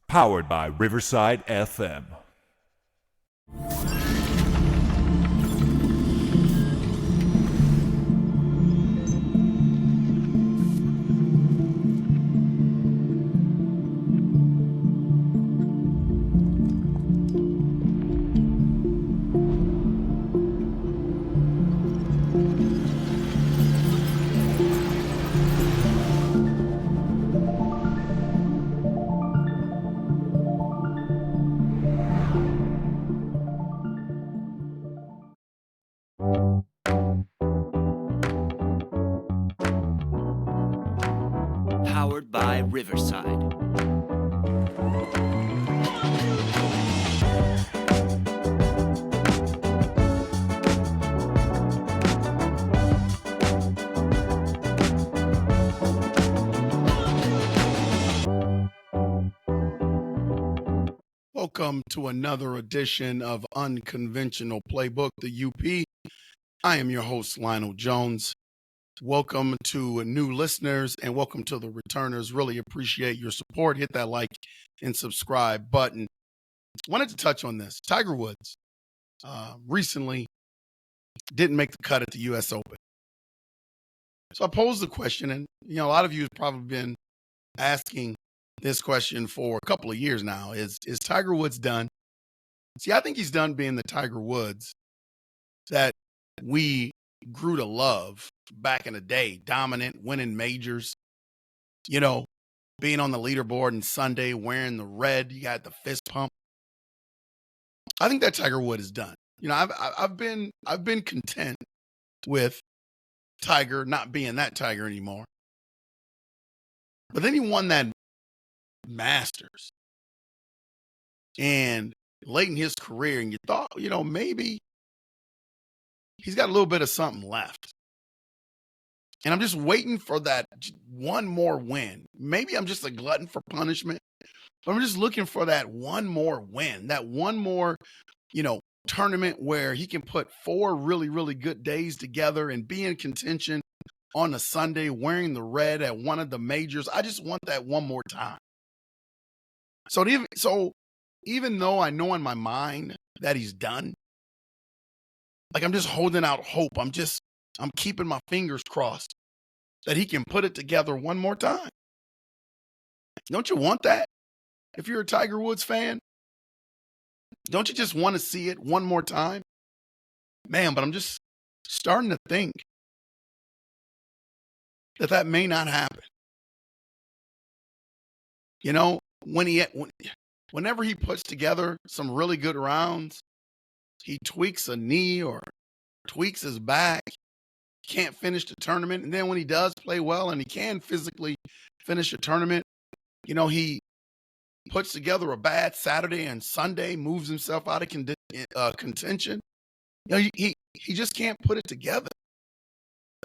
Powered by Riverside FM. Powered by Riverside. Welcome to another edition of Unconventional Playbook, the UP. I am your host, Lionel Jones. Welcome to new listeners and welcome to the returners. Really appreciate your support. Hit that like and subscribe button. Wanted to touch on this. Tiger Woods recently didn't make the cut at the U.S. Open. So I posed the question, and a lot of you have probably been asking this question for a couple of years now. Is Tiger Woods done? See, I think he's done being the Tiger Woods that we grew to love back in the day, dominant, winning majors, being on the leaderboard on Sunday, wearing the red, you got the fist pump. I think that Tiger Woods is done. I've been content with Tiger not being that Tiger anymore. But then he won that Masters. And late in his career, and you thought, maybe he's got a little bit of something left. And I'm just waiting for that one more win. Maybe I'm just a glutton for punishment, but I'm just looking for that one more win, that one more, tournament where he can put 4 really, really good days together and be in contention on a Sunday wearing the red at one of the majors. I just want that one more time. So even though I know in my mind that he's done, like I'm just holding out hope. I'm keeping my fingers crossed that he can put it together one more time. Don't you want that? If you're a Tiger Woods fan, don't you just want to see it one more time? Man, but I'm just starting to think that may not happen. Whenever he puts together some really good rounds, he tweaks a knee or tweaks his back, can't finish the tournament. And then when he does play well and he can physically finish a tournament, he puts together a bad Saturday and Sunday, moves himself out of contention. He just can't put it together.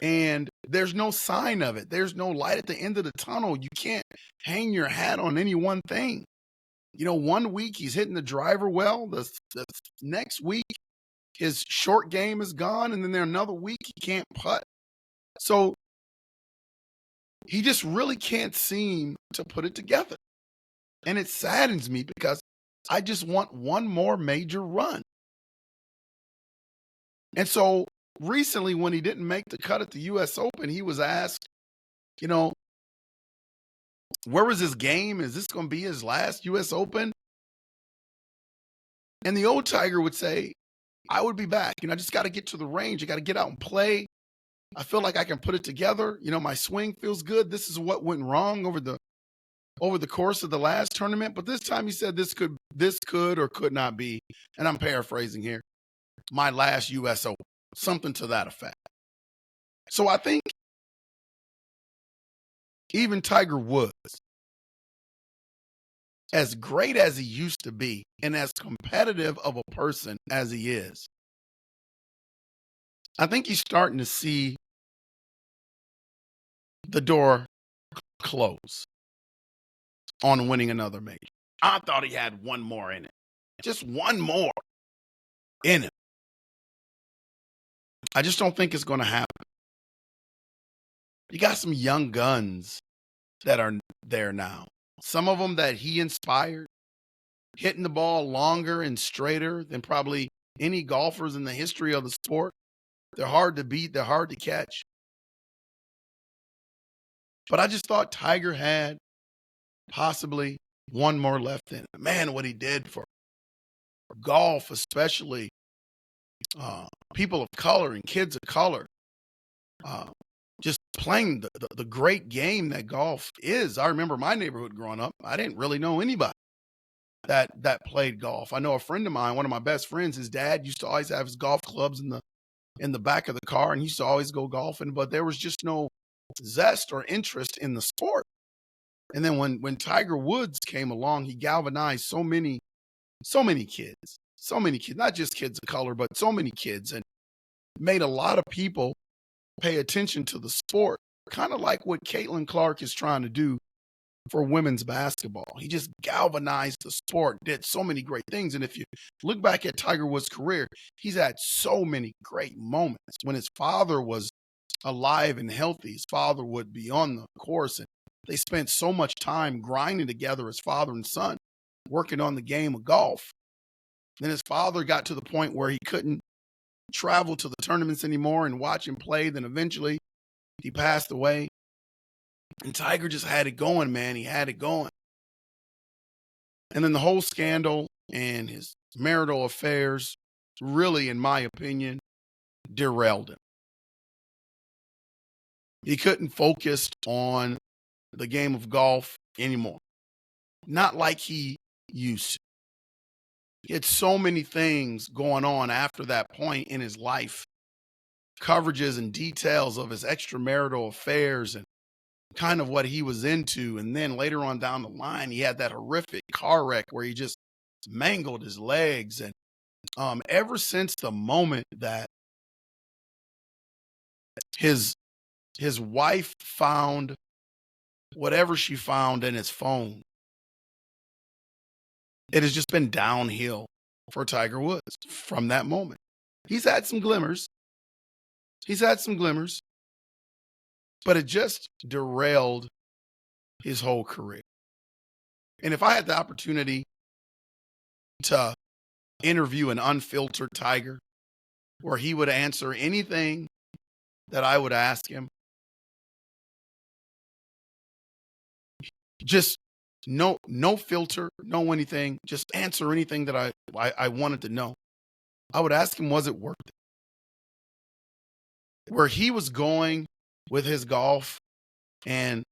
And there's no sign of it. There's no light at the end of the tunnel. You can't hang your hat on any one thing. 1 week he's hitting the driver well. The next week, his short game is gone. And then another week he can't putt. So he just really can't seem to put it together. And it saddens me because I just want one more major run. And so recently when he didn't make the cut at the U.S. Open, he was asked, where was his game? Is this going to be his last U.S. Open? And the old Tiger would say, I would be back. I just got to get to the range. I got to get out and play. I feel like I can put it together. My swing feels good. This is what went wrong over the course of the last tournament. But this time he said this could or could not be, and I'm paraphrasing here, my last U.S. Open, something to that effect. So I think even Tiger Woods, as great as he used to be and as competitive of a person as he is, I think he's starting to see the door close on winning another major. I thought he had one more in it. Just one more in him. I just don't think it's going to happen. You got some young guns that are there now. Some of them that he inspired, hitting the ball longer and straighter than probably any golfers in the history of the sport. They're hard to beat, they're hard to catch. But I just thought Tiger had possibly one more left in him. Man, what he did for golf, especially uh, people of color and kids of color, uh, just playing the great game that golf is. I remember my neighborhood growing up. I didn't really know anybody that played golf. I know a friend of mine, one of my best friends, his dad used to always have his golf clubs in the back of the car, and he used to always go golfing, but there was just no zest or interest in the sport. And then when Tiger Woods came along, he galvanized so many kids, not just kids of color, but so many kids, and made a lot of people pay attention to the sport, kind of like what Caitlin Clark is trying to do for women's basketball. He just galvanized the sport, did so many great things. And if you look back at Tiger Woods' career, he's had so many great moments. When his father was alive and healthy, his father would be on the course, and they spent so much time grinding together as father and son, working on the game of golf. Then his father got to the point where he couldn't travel to the tournaments anymore and watch him play. Then eventually he passed away. And Tiger just had it going, man. He had it going. And then the whole scandal and his marital affairs really, in my opinion, derailed him. He couldn't focus on the game of golf anymore. Not like he used to. He had so many things going on after that point in his life, coverages and details of his extramarital affairs and kind of what he was into. And then later on down the line, he had that horrific car wreck where he just mangled his legs. And ever since the moment that his wife found whatever she found in his phone, it has just been downhill for Tiger Woods from that moment. He's had some glimmers. But it just derailed his whole career. And if I had the opportunity to interview an unfiltered Tiger, where he would answer anything that I would ask him, just no filter, no anything, just answer anything that I wanted to know. I would ask him, was it worth it? Where he was going with his golf and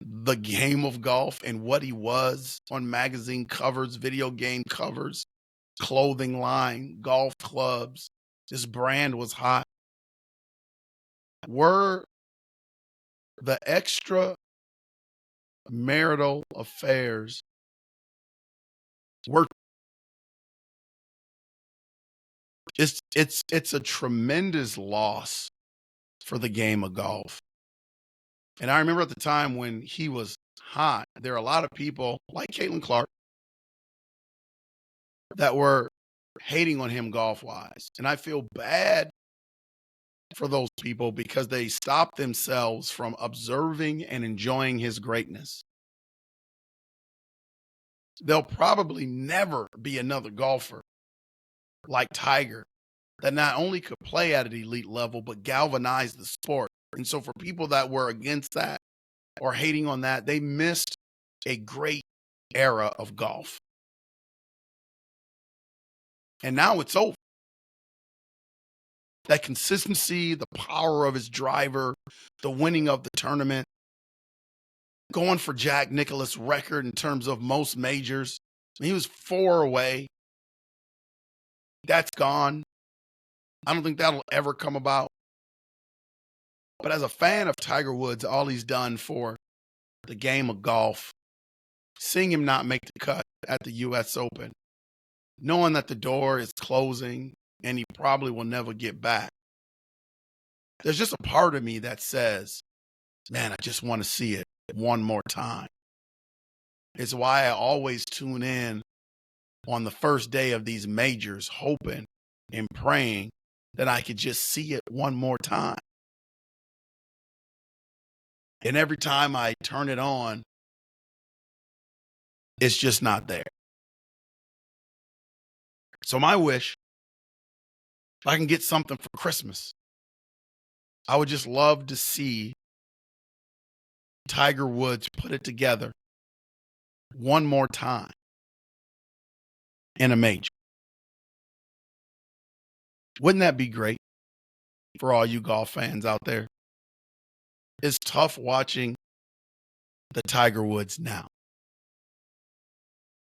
the game of golf and what he was on magazine covers, video game covers, clothing line, golf clubs. His brand was hot. Were the extra marital affairs worth it's a tremendous loss for the game of golf. And I remember at the time when he was hot, there are a lot of people like Caitlin Clark that were hating on him golf wise. And I feel bad for those people because they stopped themselves from observing and enjoying his greatness. There'll probably never be another golfer like Tiger that not only could play at an elite level, but galvanize the sport. And so for people that were against that or hating on that, they missed a great era of golf. And now it's over. That consistency, the power of his driver, the winning of the tournament, going for Jack Nicklaus' record in terms of most majors. He was 4 away. That's gone. I don't think that'll ever come about. But as a fan of Tiger Woods, all he's done for the game of golf, seeing him not make the cut at the U.S. Open, knowing that the door is closing and he probably will never get back, there's just a part of me that says, man, I just want to see it one more time. It's why I always tune in on the first day of these majors, hoping and praying that I could just see it one more time. And every time I turn it on, it's just not there. So my wish, if I can get something for Christmas, I would just love to see Tiger Woods put it together one more time in a major. Wouldn't that be great for all you golf fans out there? It's tough watching the Tiger Woods now.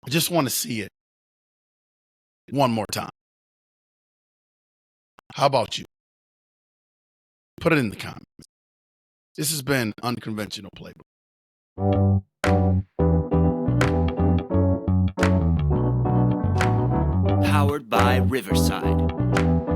I just want to see it one more time. How about you? Put it in the comments. This has been Unconventional Playbook. Powered by Riverside.